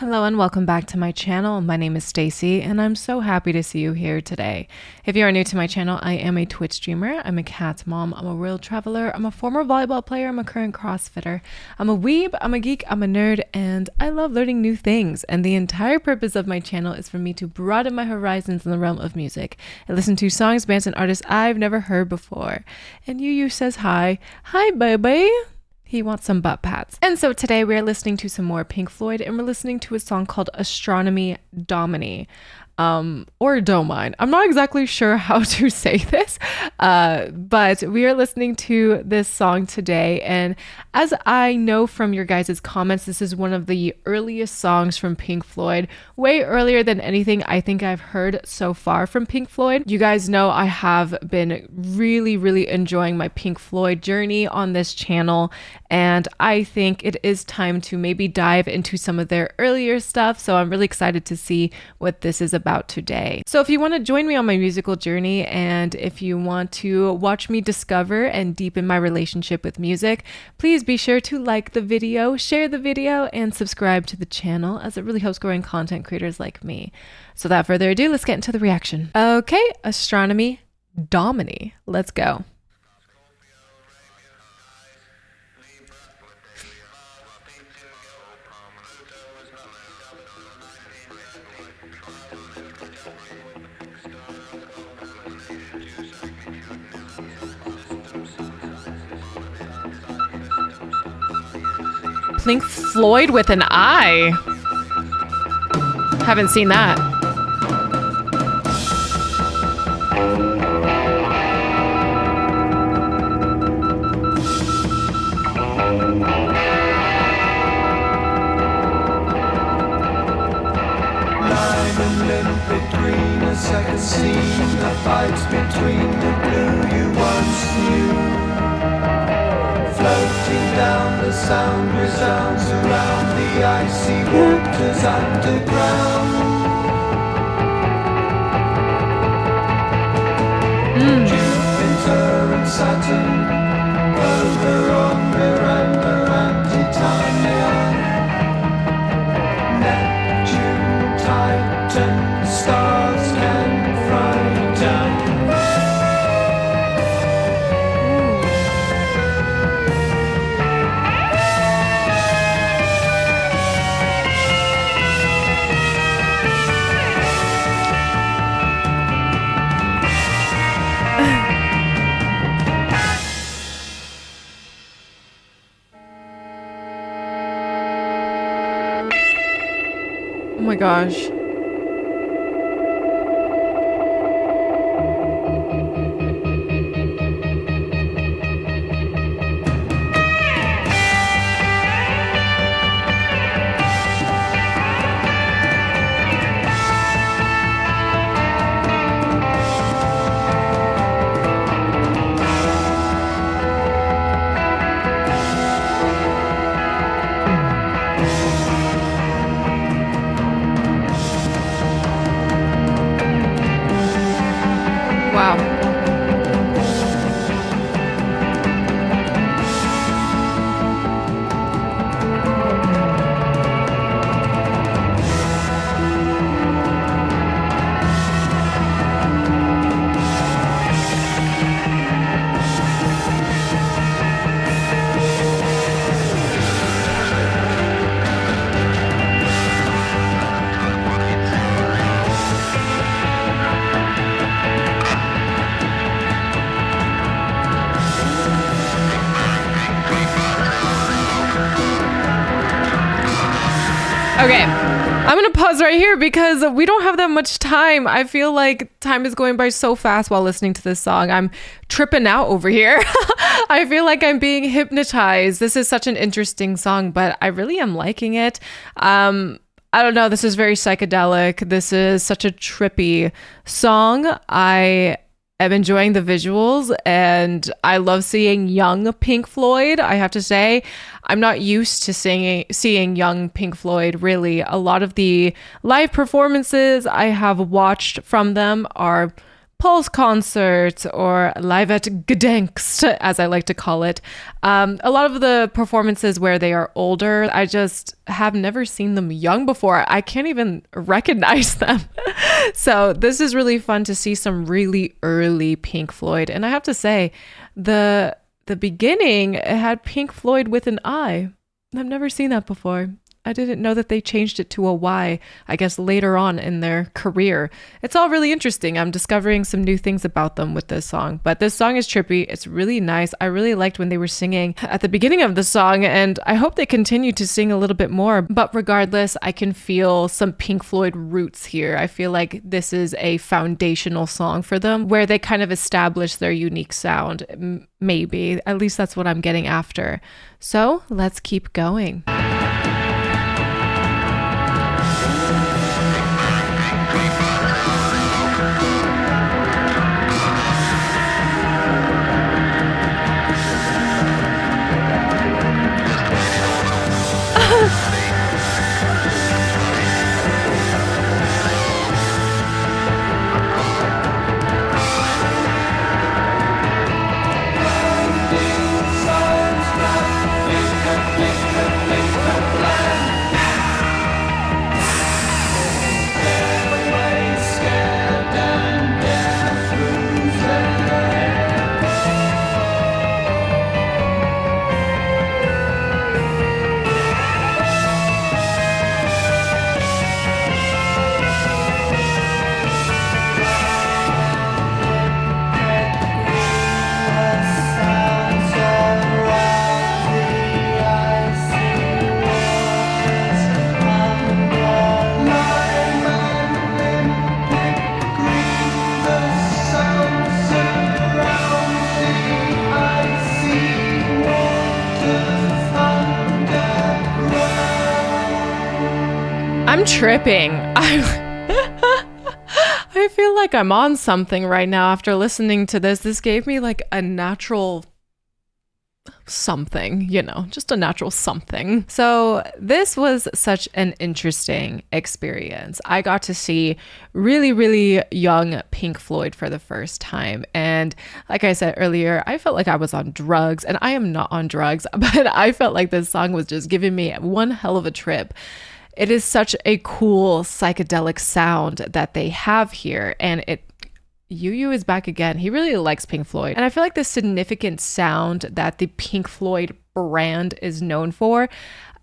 Hello and welcome back to my channel. My name is Stacy and I'm so happy to see you here today. If you are new to my channel, I am a Twitch streamer, I'm a cat mom, I'm a world traveler, I'm a former volleyball player, I'm a current CrossFitter, I'm a weeb, I'm a geek, I'm a nerd, and I love learning new things. And the entire purpose of my channel is for me to broaden my horizons in the realm of music and listen to songs, bands, and artists I've never heard before. And Yu says hi. Hi, baby. He wants some butt pats. And so today we're listening to some more Pink Floyd and we're listening to a song called Astronomy Domine. Or Domine. I'm not exactly sure how to say this, but we are listening to this song today. And as I know from your guys' comments, this is one of the earliest songs from Pink Floyd, way earlier than anything I think I've heard so far from Pink Floyd. You guys know I have been really enjoying my Pink Floyd journey on this channel, and I think it is time to maybe dive into some of their earlier stuff. So I'm really excited to see what this is about today. So if you want to join me on my musical journey and if you want to watch me discover and deepen my relationship with music, please be sure to like the video, share the video, and subscribe to the channel, as it really helps growing content creators like me. So without further ado, let's get into the reaction. Okay, Astronomy Domine. Let's go. Pink Floyd with an eye. Haven't seen that. Lime and limpid green, a second scene, the fights between the blue you once knew. Floating down, the sound resounds around the icy waters underground. Jupiter and Saturn, over on Miranda and Titania. Neptune, Titan, stars can frighten. Oh my gosh. Wow. Okay, I'm gonna pause right here because we don't have that much time. I feel like time is going by so fast while listening to this song. I'm tripping out over here. I feel like I'm being hypnotized. This is such an interesting song, but I really am liking it. I don't know, this is very psychedelic. This is such a trippy song. I am enjoying the visuals and I love seeing young Pink Floyd. I have to say, I'm not used to seeing young Pink Floyd, really. A lot of the live performances I have watched from them are Pulse concert or live at Gedenkst, as I like to call it. A lot of the performances where they are older, I just have never seen them young before. I can't even recognize them. So this is really fun to see some really early Pink Floyd. And I have to say, the beginning had Pink Floyd with an I. I've never seen that before. I didn't know that they changed it to a Y, I guess later on in their career. It's all really interesting. I'm discovering some new things about them with this song. But this song is trippy. It's really nice. I really liked when they were singing at the beginning of the song, and I hope they continue to sing a little bit more. But regardless, I can feel some Pink Floyd roots here. I feel like this is a foundational song for them where they kind of establish their unique sound. Maybe. At least that's what I'm getting after. So let's keep going. I'm tripping. I feel like I'm on something right now after listening to this. This gave me like a natural something, just a natural something. So this was such an interesting experience. I got to see really, really young Pink Floyd for the first time. And like I said earlier, I felt like I was on drugs, and I am not on drugs, but I felt like this song was just giving me one hell of a trip. It is such a cool psychedelic sound that they have here, and Yu is back again. He really likes Pink Floyd. And I feel like the significant sound that the Pink Floyd brand is known for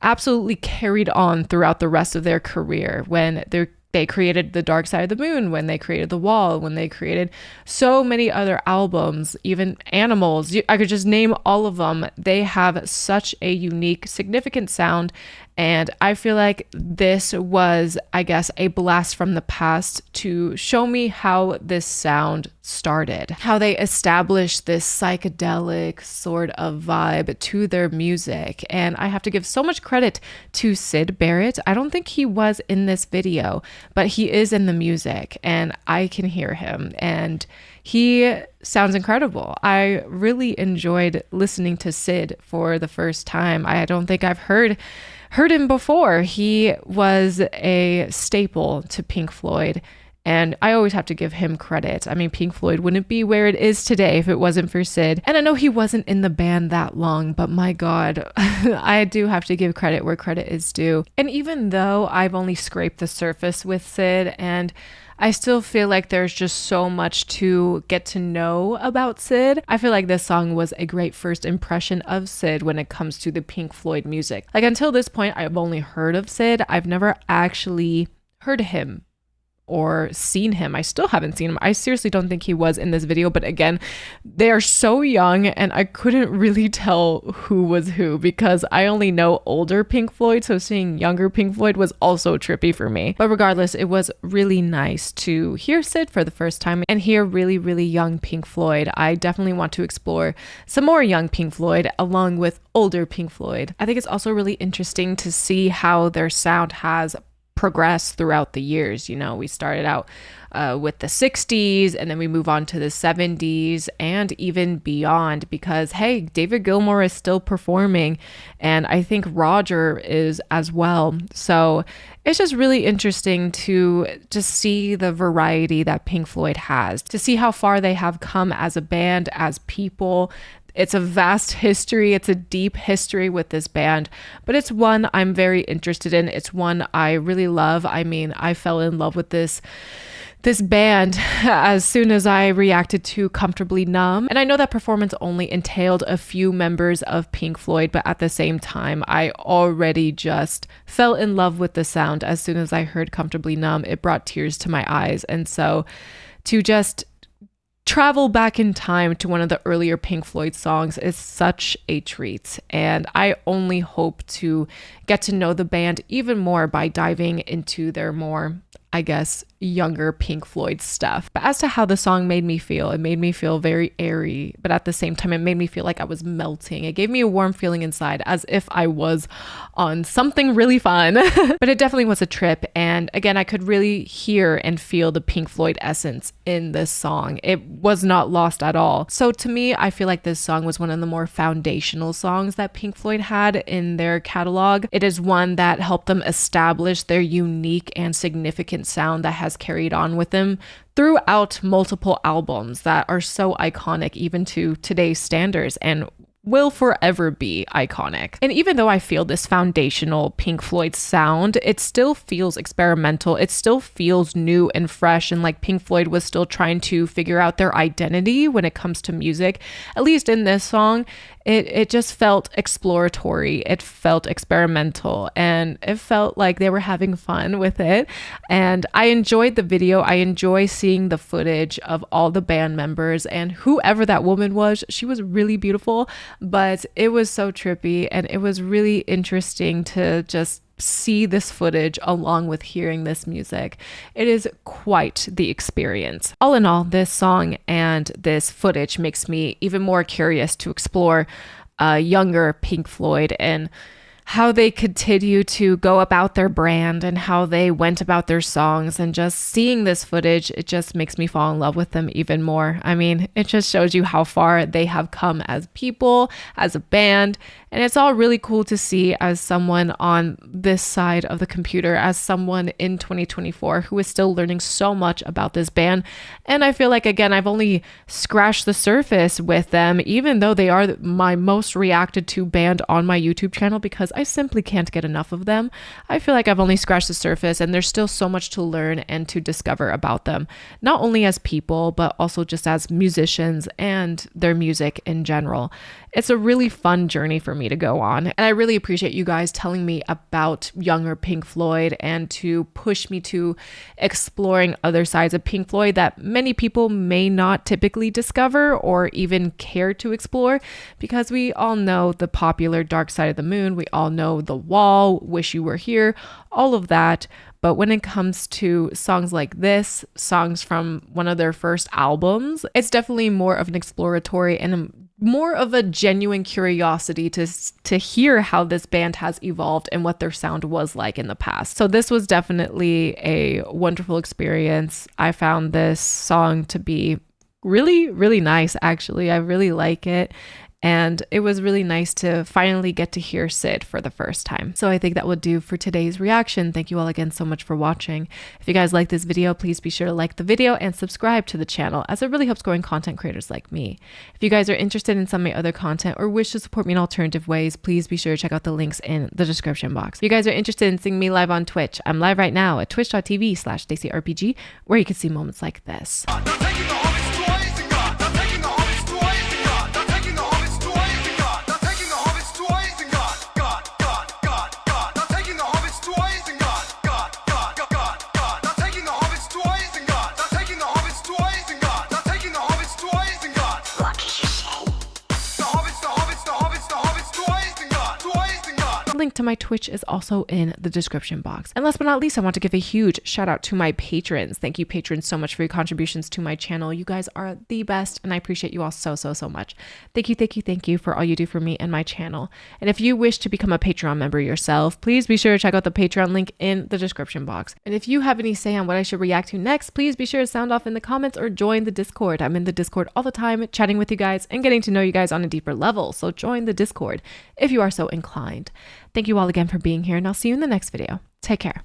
absolutely carried on throughout the rest of their career when they created The Dark Side of the Moon, when they created The Wall, when they created so many other albums, even Animals. I could just name all of them. They have such a unique, significant sound. And I feel like this was, I guess, a blast from the past to show me how this sound started, how they established this psychedelic sort of vibe to their music. And I have to give so much credit to Syd Barrett. I don't think he was in this video, but he is in the music, and I can hear him, and he sounds incredible. I really enjoyed listening to Syd for the first time. I don't think I've heard him before. He was a staple to Pink Floyd, and I always have to give him credit. I mean, Pink Floyd wouldn't be where it is today if it wasn't for Syd. And I know he wasn't in the band that long, but my God, I do have to give credit where credit is due. And even though I've only scraped the surface with Syd, and I still feel like there's just so much to get to know about Syd, I feel like this song was a great first impression of Syd when it comes to the Pink Floyd music. Like, until this point, I've only heard of Syd. I've never actually heard him or seen him. I still haven't seen him. I seriously don't think he was in this video, but again, they are so young and I couldn't really tell who was who because I only know older Pink Floyd, so seeing younger Pink Floyd was also trippy for me. But regardless, it was really nice to hear Syd for the first time and hear really, really young Pink Floyd. I definitely want to explore some more young Pink Floyd along with older Pink Floyd. I think it's also really interesting to see how their sound has progress throughout the years. You know, we started out with the 60s, and then we move on to the 70s and even beyond, because hey, David Gilmour is still performing, and I think Roger is as well. So it's just really interesting to just see the variety that Pink Floyd has, to see how far they have come as a band, as people. It's a vast history. It's a deep history with this band, but it's one I'm very interested in. It's one I really love. I mean, I fell in love with this band as soon as I reacted to Comfortably Numb. And I know that performance only entailed a few members of Pink Floyd, but at the same time, I already just fell in love with the sound. As soon as I heard Comfortably Numb, it brought tears to my eyes. And so to just travel back in time to one of the earlier Pink Floyd songs is such a treat, and I only hope to get to know the band even more by diving into their more, I guess, younger Pink Floyd stuff. But as to how the song made me feel, it made me feel very airy, but at the same time, it made me feel like I was melting. It gave me a warm feeling inside, as if I was on something really fun. But it definitely was a trip. And again, I could really hear and feel the Pink Floyd essence in this song. It was not lost at all. So to me, I feel like this song was one of the more foundational songs that Pink Floyd had in their catalog. It is one that helped them establish their unique and significant sound that has carried on with them throughout multiple albums that are so iconic even to today's standards and will forever be iconic. And even though I feel this foundational Pink Floyd sound, it still feels experimental. It still feels new and fresh, and like Pink Floyd was still trying to figure out their identity when it comes to music. At least in this song, it just felt exploratory. It felt experimental, and it felt like they were having fun with it. And I enjoyed the video. I enjoy seeing the footage of all the band members and whoever that woman was. She was really beautiful, but it was so trippy, and it was really interesting to just see this footage along with hearing this music. It is quite the experience. All in all, this song and this footage makes me even more curious to explore younger Pink Floyd and how they continue to go about their brand and how they went about their songs. And just seeing this footage, it just makes me fall in love with them even more. I mean, it just shows you how far they have come as people, as a band. And it's all really cool to see as someone on this side of the computer, as someone in 2024 who is still learning so much about this band. And I feel like, again, I've only scratched the surface with them, even though they are my most reacted to band on my YouTube channel, because I simply can't get enough of them. I feel like I've only scratched the surface, and there's still so much to learn and to discover about them, not only as people, but also just as musicians and their music in general. It's a really fun journey for me to go on. And I really appreciate you guys telling me about younger Pink Floyd and to push me to exploring other sides of Pink Floyd that many people may not typically discover or even care to explore, because we all know the popular Dark Side of the Moon. We all know The Wall, Wish You Were Here, all of that. But when it comes to songs like this, songs from one of their first albums, it's definitely more of an exploratory and more of a genuine curiosity to hear how this band has evolved and what their sound was like in the past. So this was definitely a wonderful experience. I found this song to be really, really nice, actually. I really like it. And it was really nice to finally get to hear Sid for the first time. So I think that will do for today's reaction. Thank you all again so much for watching. If you guys like this video, please be sure to like the video and subscribe to the channel, as it really helps growing content creators like me. If you guys are interested in some of my other content or wish to support me in alternative ways, please be sure to check out the links in the description box. If you guys are interested in seeing me live on Twitch, I'm live right now at twitch.tv/StaceyRPG, where you can see moments like this. link to my Twitch is also in the description box. And last but not least, I want to give a huge shout out to my patrons. Thank you, patrons, so much for your contributions to my channel. You guys are the best, and I appreciate you all so much. Thank you for all you do for me and my channel. And if you wish to become a Patreon member yourself, please be sure to check out the Patreon link in the description box. And if you have any say on what I should react to next, please be sure to sound off in the comments or join the Discord. I'm in the Discord all the time, chatting with you guys and getting to know you guys on a deeper level. So join the Discord if you are so inclined. Thank you all again for being here, and I'll see you in the next video. Take care.